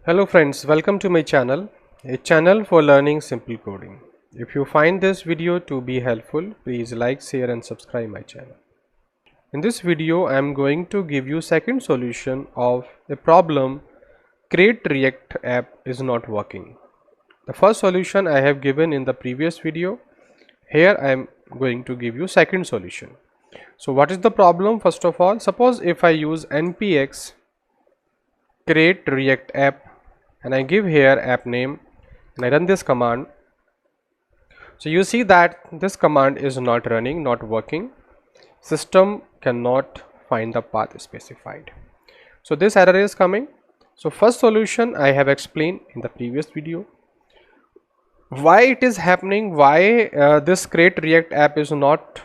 Hello friends, welcome to my channel, a channel for learning simple coding. If you find this video to be helpful, please like, share and subscribe my channel. In this video, I am going to give you second solution of a problem create React app is not working. The first solution I have given in the previous video. Here I am going to give you second solution. So what is the problem? First of all, suppose if I use NPX create React app and I give here app name and I run this command. So you see that this command is not running, not working. System cannot find the path specified. So this error is coming. So first solution I have explained in the previous video. Why it is happening, why this create React app is not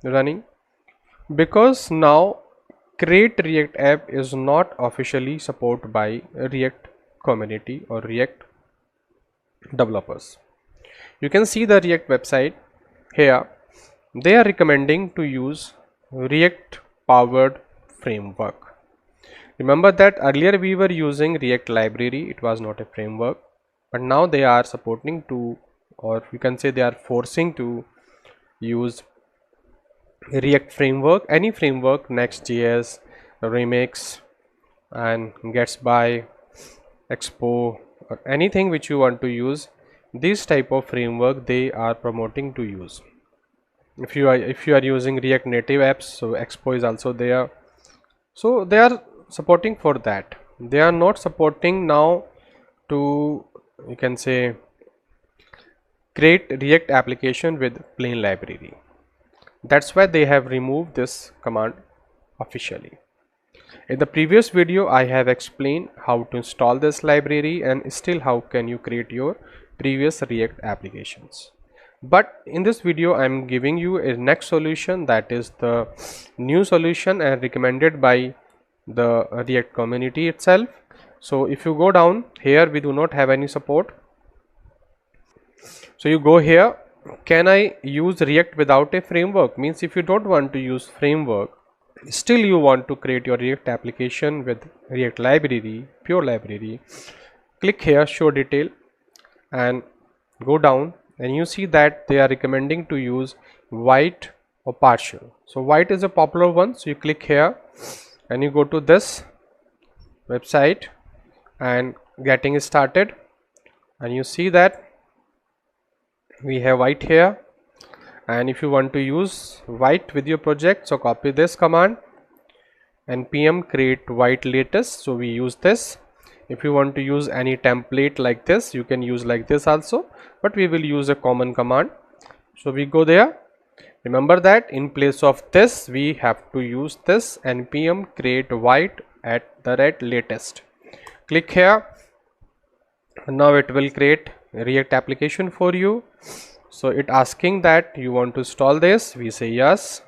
running? Because now create React app is not officially supported by React community or React developers. You can see the React website here. They are recommending to use React powered framework. Remember that earlier we were using React library, it was not a framework, but now they are supporting to, or you can say they are forcing to use React framework, any framework, Next.js, Remix and Gatsby, Expo, or anything which you want to use. This type of framework they are promoting to use. If you are using React native apps, so Expo is also there. So they are supporting for that. They are not supporting now to, you can say, create React application with plain library. That's why they have removed this command officially. In the previous video I have explained how to install this library and still how can you create your previous React applications. But in this video I am giving you a next solution, that is the new solution and recommended by the React community itself. So if you go down here, we do not have any support. So you go here, can I use React without a framework? Means if you don't want to use framework, still you want to create your React application with React library, pure library, click here show detail and go down and you see that they are recommending to use VITE or partial. So VITE is a popular one, so you click here and you go to this website and getting started and you see that we have VITE here. And if you want to use VITE with your project, so copy this command npm create VITE latest, so we use this. If you want to use any template like this, you can use like this also, but we will use a common command. So we go there. Remember that in place of this we have to use this npm create VITE @ latest. Click here. Now it will create a React application for you. So it asking that you want to install this, we say yes.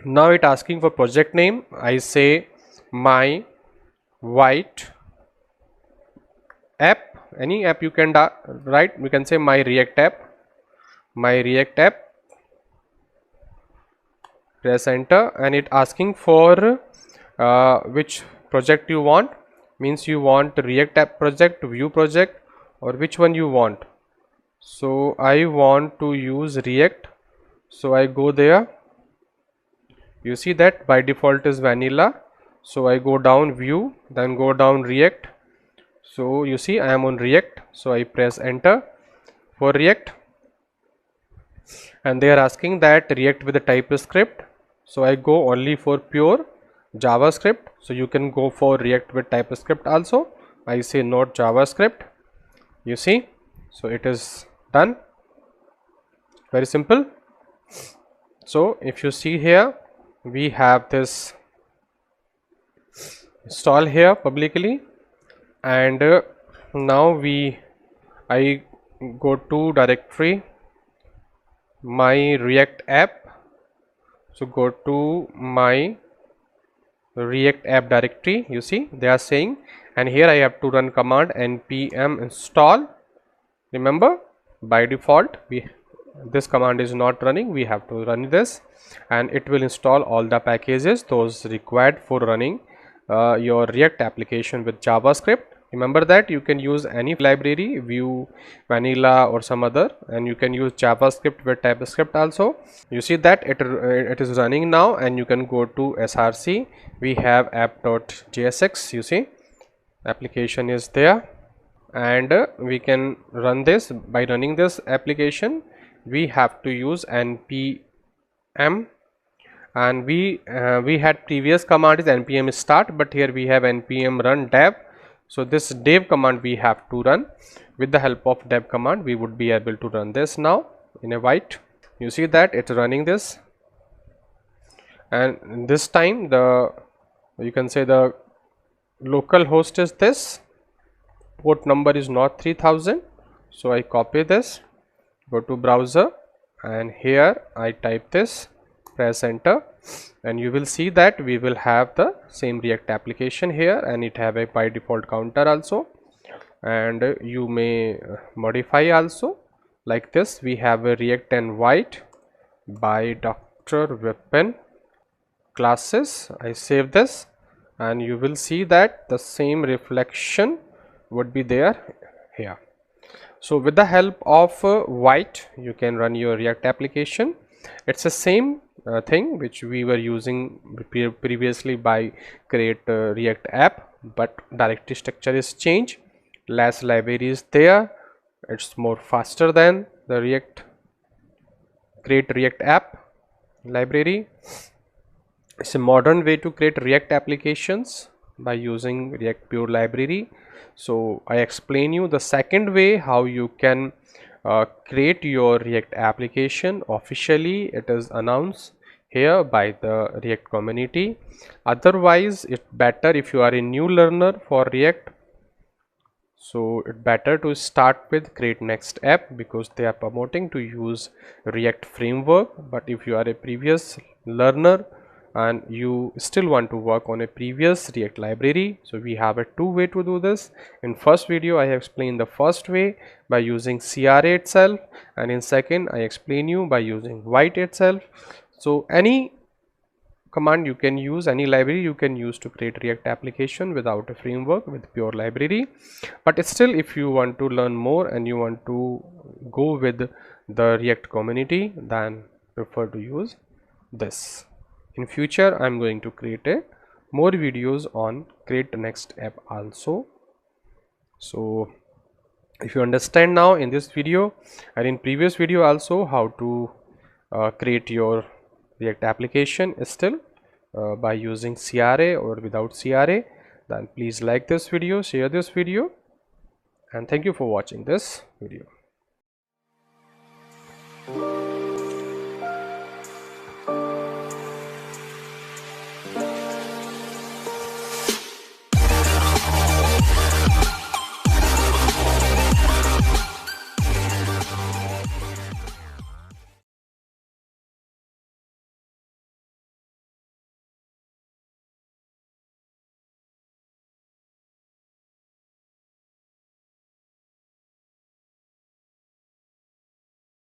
Now it asking for project name, I say my VITE app, any app you can write, we can say my React app, press enter and it asking for which project you want, means you want React app project, Vue project, or which one you want. So I want to use React, so I go there. You see that by default is vanilla, so I go down Vue, then go down React. So you see I am on React, so I press enter for React and they are asking that React with the TypeScript, so I go only for pure JavaScript. So you can go for React with TypeScript also, I say not JavaScript. You see, so it is done, very simple. So if you see here, we have this install here publicly and now I go to directory my React app. So go to my React app directory, you see they are saying, and here I have to run command npm install. Remember by default this command is not running, we have to run this and it will install all the packages those required for running your React application with JavaScript. Remember that you can use any library, Vue, Vanilla or some other, and you can use JavaScript with TypeScript also. You see that it is running now, and you can go to src. We have app.jsx. You see application is there, and we can run this. By running this application, we have to use npm, and we had previous command is npm start, but here we have npm run dev. So this dev command we have to run. With the help of dev command, we would be able to run this now in a VITE. You see that it's running this, and this time you can say the local host is this, port number is not 3000. So I copy this, go to browser, and here I type this, press enter, and you will see that we will have the same React application here, and it have a by default counter also, and you may modify also like this. We have a React and VITE by Dr. Vipin Classes. I save this, and you will see that the same reflection would be there here. So with the help of VITE, you can run your React application. It's the same thing which we were using previously by create React app, but directory structure is changed, less libraries there. It's more faster than the create React app library. It's a modern way to create React applications by using React pure library. So I explain you the second way how you can create your React application officially. It is announced here by the React community. Otherwise, it's better if you are a new learner for React. So it's better to start with create next app, because they are promoting to use React framework. But if you are a previous learner and you still want to work on a previous React library, so we have a two way to do this. In first video I have explained the first way by using CRA itself, and in second I explain you by using VITE itself. So any command you can use, any library you can use to create React application without a framework, with pure library. But still, if you want to learn more and you want to go with the React community, then prefer to use this. In future I am going to create more videos on create the next app also. So if you understand now in this video and in previous video also how to create your React application still by using CRA or without CRA, then please like this video, share this video, and thank you for watching this video.